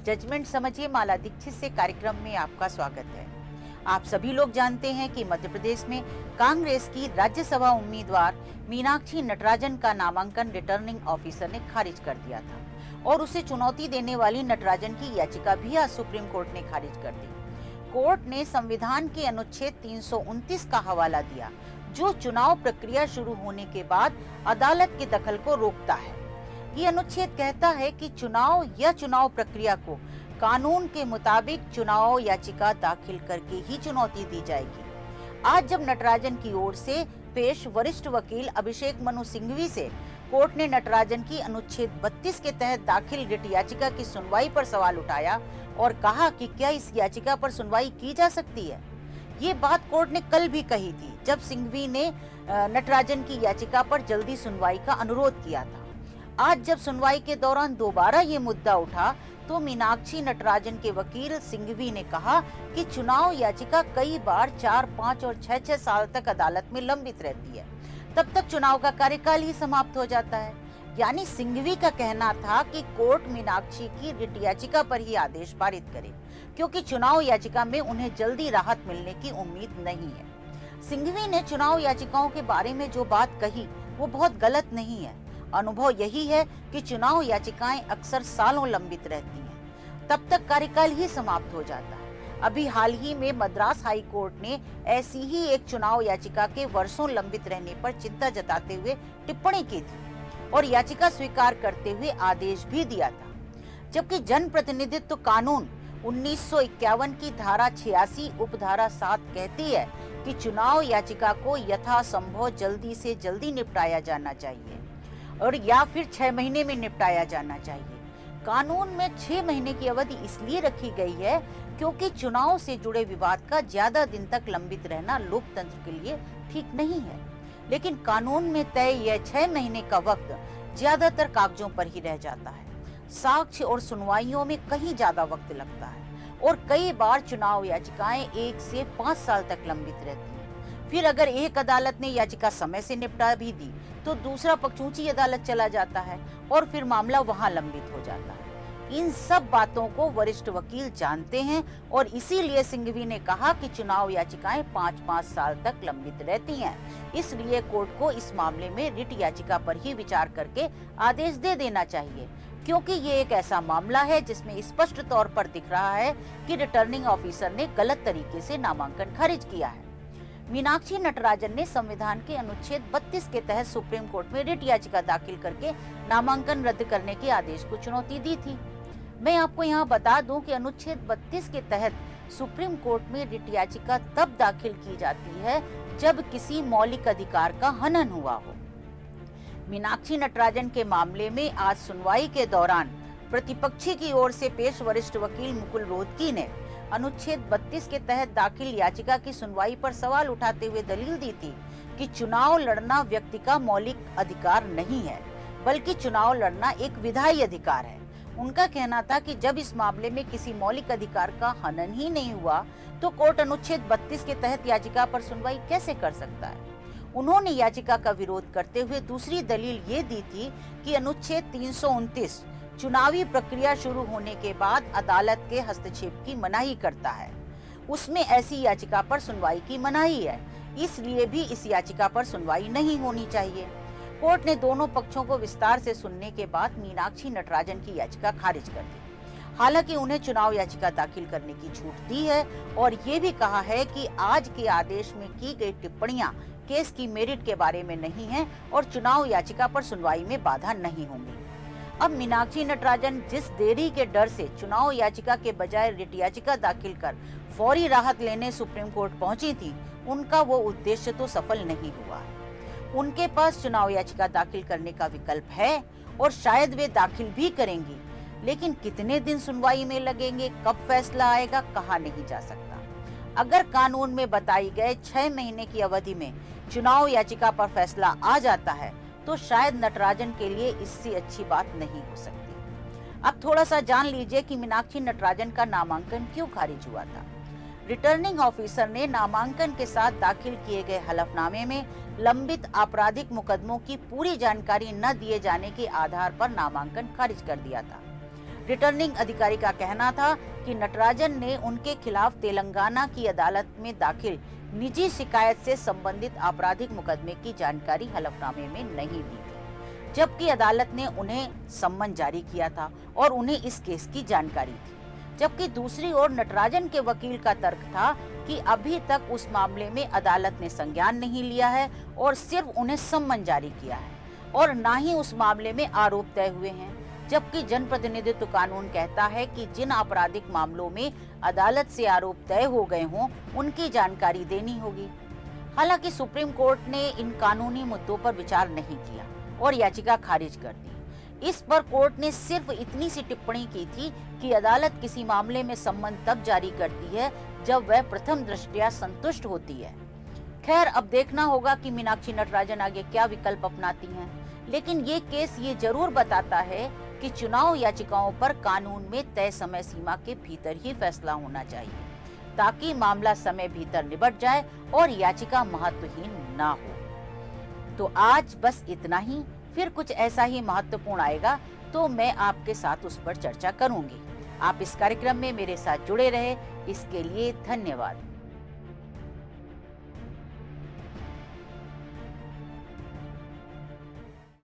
Judgement समझिए माला दीक्षित से कार्यक्रम में आपका स्वागत है। आप सभी लोग जानते हैं कि मध्य प्रदेश में कांग्रेस की राज्यसभा उम्मीदवार मीनाक्षी नटराजन का नामांकन रिटर्निंग ऑफिसर ने खारिज कर दिया था और उसे चुनौती देने वाली नटराजन की याचिका भी आज सुप्रीम कोर्ट ने खारिज कर दी। कोर्ट ने संविधान के अनुच्छेद 329 का हवाला दिया, जो चुनाव प्रक्रिया शुरू होने के बाद अदालत के दखल को रोकता है। ये अनुच्छेद कहता है कि चुनाव या चुनाव प्रक्रिया को कानून के मुताबिक चुनाव याचिका दाखिल करके ही चुनौती दी जाएगी। आज जब नटराजन की ओर से पेश वरिष्ठ वकील अभिषेक मनु सिंघवी से कोर्ट ने नटराजन की अनुच्छेद 32 के तहत दाखिल रिट याचिका की सुनवाई पर सवाल उठाया और कहा कि क्या इस याचिका पर सुनवाई की जा सकती है। ये बात कोर्ट ने कल भी कही थी, जब सिंघवी ने नटराजन की याचिका पर जल्दी सुनवाई का अनुरोध किया था। आज जब सुनवाई के दौरान दोबारा ये मुद्दा उठा तो मीनाक्षी नटराजन के वकील सिंघवी ने कहा कि चुनाव याचिका कई बार 4, 5 और 6 साल तक अदालत में लंबित रहती है, तब तक चुनाव का कार्यकाल ही समाप्त हो जाता है। यानी सिंघवी का कहना था कि कोर्ट मीनाक्षी की रिट याचिका पर ही आदेश पारित करे, क्योंकि चुनाव याचिका में उन्हें जल्दी राहत मिलने की उम्मीद नहीं है। सिंघवी ने चुनाव याचिकाओं के बारे में जो बात कही वो बहुत गलत नहीं है। अनुभव यही है कि चुनाव याचिकाएं अक्सर सालों लंबित रहती हैं, तब तक कार्यकाल ही समाप्त हो जाता है। अभी हाल ही में मद्रास हाई कोर्ट ने ऐसी ही एक चुनाव याचिका के वर्षों लंबित रहने पर चिंता जताते हुए टिप्पणी की थी और याचिका स्वीकार करते हुए आदेश भी दिया था। जबकि जन प्रतिनिधित्व कानून 1951 की धारा 86 उपधारा 7 कहती है कि चुनाव याचिका को यथासंभव जल्दी से जल्दी निपटाया जाना चाहिए और या फिर 6 महीने में निपटाया जाना चाहिए। कानून में 6 महीने की अवधि इसलिए रखी गई है क्योंकि चुनाव से जुड़े विवाद का ज्यादा दिन तक लंबित रहना लोकतंत्र के लिए ठीक नहीं है। लेकिन कानून में तय यह 6 महीने का वक्त ज्यादातर कागजों पर ही रह जाता है। साक्ष्य और सुनवाइयों में कहीं ज्यादा वक्त लगता है और कई बार चुनाव याचिकाएं 1 से 5 साल तक लंबित रहती हैं। फिर अगर एक अदालत ने याचिका समय से निपटा भी दी तो दूसरा पक्ष ऊंची अदालत चला जाता है और फिर मामला वहां लंबित हो जाता है। इन सब बातों को वरिष्ठ वकील जानते हैं और इसीलिए सिंघवी ने कहा कि चुनाव याचिकाएं 5-5 साल तक लंबित रहती हैं। इसलिए कोर्ट को इस मामले में रिट याचिका पर ही विचार करके आदेश दे देना चाहिए, क्योंकि ये एक ऐसा मामला है जिसमें स्पष्ट तौर पर दिख रहा है कि रिटर्निंग ऑफिसर ने गलत तरीके से नामांकन खारिज किया है। मीनाक्षी नटराजन ने संविधान के अनुच्छेद 32 के तहत सुप्रीम कोर्ट में रिट याचिका दाखिल करके नामांकन रद्द करने के आदेश को चुनौती दी थी। मैं आपको यहाँ बता दूं कि अनुच्छेद 32 के तहत सुप्रीम कोर्ट में रिट याचिका तब दाखिल की जाती है जब किसी मौलिक अधिकार का हनन हुआ हो। मीनाक्षी नटराजन के मामले में आज सुनवाई के दौरान प्रतिपक्षी की ओर से पेश वरिष्ठ वकील मुकुल रोहतगी ने अनुच्छेद 32 के तहत दाखिल याचिका की सुनवाई पर सवाल उठाते हुए दलील दी थी कि चुनाव लड़ना व्यक्ति का मौलिक अधिकार नहीं है, बल्कि चुनाव लड़ना एक विधायी अधिकार है। उनका कहना था कि जब इस मामले में किसी मौलिक अधिकार का हनन ही नहीं हुआ तो कोर्ट अनुच्छेद 32 के तहत याचिका पर सुनवाई कैसे कर सकता है। उन्होंने याचिका का विरोध करते हुए दूसरी दलील ये दी थी कि अनुच्छेद 329 चुनावी प्रक्रिया शुरू होने के बाद अदालत के हस्तक्षेप की मनाही करता है। उसमें ऐसी याचिका पर सुनवाई की मनाही है, इसलिए भी इस याचिका पर सुनवाई नहीं होनी चाहिए। कोर्ट ने दोनों पक्षों को विस्तार से सुनने के बाद मीनाक्षी नटराजन की याचिका खारिज कर दी। हालांकि उन्हें चुनाव याचिका दाखिल करने की छूट दी है और ये भी कहा है कि आज के आदेश में की गई टिप्पणियां केस की मेरिट के बारे में नहीं है और चुनाव याचिका पर सुनवाई में बाधा नहीं होंगी। अब मीनाक्षी नटराजन जिस देरी के डर से चुनाव याचिका के बजाय रिट याचिका दाखिल कर फौरी राहत लेने सुप्रीम कोर्ट पहुंची थी, उनका वो उद्देश्य तो सफल नहीं हुआ है। उनके पास चुनाव याचिका दाखिल करने का विकल्प है और शायद वे दाखिल भी करेंगी, लेकिन कितने दिन सुनवाई में लगेंगे, कब फैसला आएगा, कहा नहीं जा सकता। अगर कानून में बताई गए 6 महीने की अवधि में चुनाव याचिका पर फैसला आ जाता है तो शायद नटराजन के लिए इससे अच्छी बात नहीं हो सकती। अब थोड़ा सा जान लीजिए कि मीनाक्षी नटराजन का नामांकन क्यों खारिज हुआ था। रिटर्निंग ऑफिसर ने नामांकन के साथ दाखिल किए गए हलफनामे में लंबित आपराधिक मुकदमों की पूरी जानकारी न दिए जाने के आधार पर नामांकन खारिज कर दिया था। रिटर्निंग अधिकारी का कहना था कि नटराजन ने उनके खिलाफ तेलंगाना की अदालत में दाखिल निजी शिकायत से संबंधित आपराधिक मुकदमे की जानकारी हलफनामे में नहीं दी थी, जबकि अदालत ने उन्हें सम्मन जारी किया था और उन्हें इस केस की जानकारी थी। जबकि दूसरी ओर नटराजन के वकील का तर्क था कि अभी तक उस मामले में अदालत ने संज्ञान नहीं लिया है और सिर्फ उन्हें सम्मन जारी किया है और ना ही उस मामले में आरोप तय हुए हैं। जबकि जनप्रतिनिधित्व कानून कहता है कि जिन आपराधिक मामलों में अदालत से आरोप तय हो गए हों उनकी जानकारी देनी होगी। हालांकि सुप्रीम कोर्ट ने इन कानूनी मुद्दों पर विचार नहीं किया और याचिका खारिज कर दी। इस पर कोर्ट ने सिर्फ इतनी सी टिप्पणी की थी कि अदालत किसी मामले में सम्मन तब जारी करती है जब वह प्रथम दृष्टया संतुष्ट होती है। खैर, अब देखना होगा कि मीनाक्षी नटराजन आगे क्या विकल्प अपनाती हैं। लेकिन ये केस ये जरूर बताता है कि चुनाव याचिकाओं पर कानून में तय समय सीमा के भीतर ही फैसला होना चाहिए, ताकि मामला समय भीतर निबट जाए और याचिका महत्वहीन ना हो। तो आज बस इतना ही। फिर कुछ ऐसा ही महत्वपूर्ण आएगा तो मैं आपके साथ उस पर चर्चा करूंगी। आप इस कार्यक्रम में मेरे साथ जुड़े रहे, इसके लिए धन्यवाद।